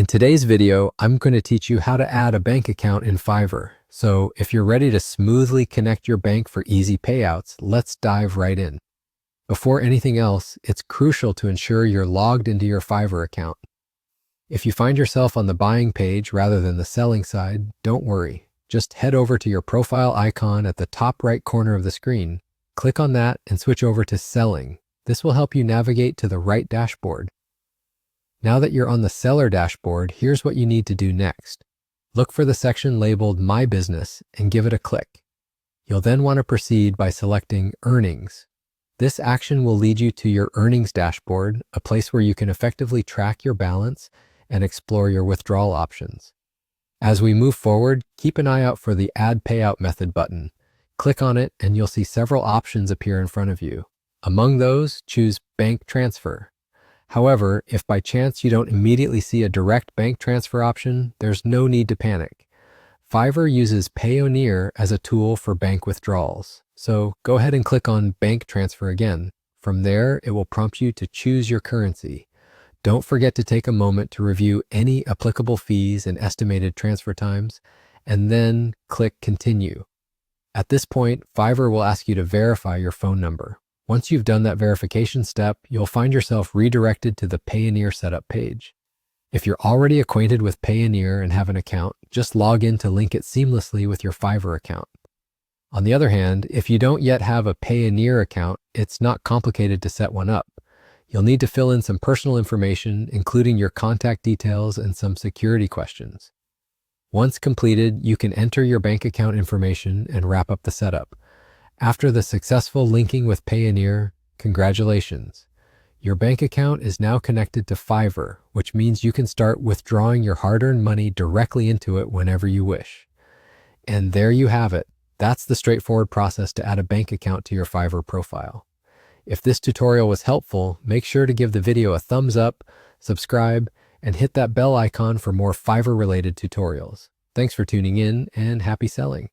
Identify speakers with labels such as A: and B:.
A: In today's video, I'm going to teach you how to add a bank account in Fiverr. So if you're ready to smoothly connect your bank for easy payouts, let's dive right in. Before anything else, it's crucial to ensure you're logged into your Fiverr account. If you find yourself on the buying page rather than the selling side, don't worry. Just head over to your profile icon at the top right corner of the screen. Click on that and switch over to Selling. This will help you navigate to the right dashboard. Now that you're on the seller dashboard, here's what you need to do next. Look for the section labeled My Business and give it a click. You'll then want to proceed by selecting Earnings. This action will lead you to your earnings dashboard, a place where you can effectively track your balance and explore your withdrawal options. As we move forward, keep an eye out for the Add Payout Method button. Click on it and you'll see several options appear in front of you. Among those, choose Bank Transfer. However, if by chance you don't immediately see a direct bank transfer option, there's no need to panic. Fiverr uses Payout as a tool for bank withdrawals. So go ahead and click on Bank Transfer again. From there, it will prompt you to choose your currency. Don't forget to take a moment to review any applicable fees and estimated transfer times, and then click Continue. At this point, Fiverr will ask you to verify your phone number. Once you've done that verification step, you'll find yourself redirected to the Payout setup page. If you're already acquainted with Payout and have an account, just log in to link it seamlessly with your Fiverr account. On the other hand, if you don't yet have a Payout account, it's not complicated to set one up. You'll need to fill in some personal information, including your contact details and some security questions. Once completed, you can enter your bank account information and wrap up the setup. After the successful linking with Payout, congratulations. Your bank account is now connected to Fiverr, which means you can start withdrawing your hard-earned money directly into it whenever you wish. And there you have it. That's the straightforward process to add a bank account to your Fiverr profile. If this tutorial was helpful, make sure to give the video a thumbs up, subscribe, and hit that bell icon for more Fiverr-related tutorials. Thanks for tuning in, and happy selling.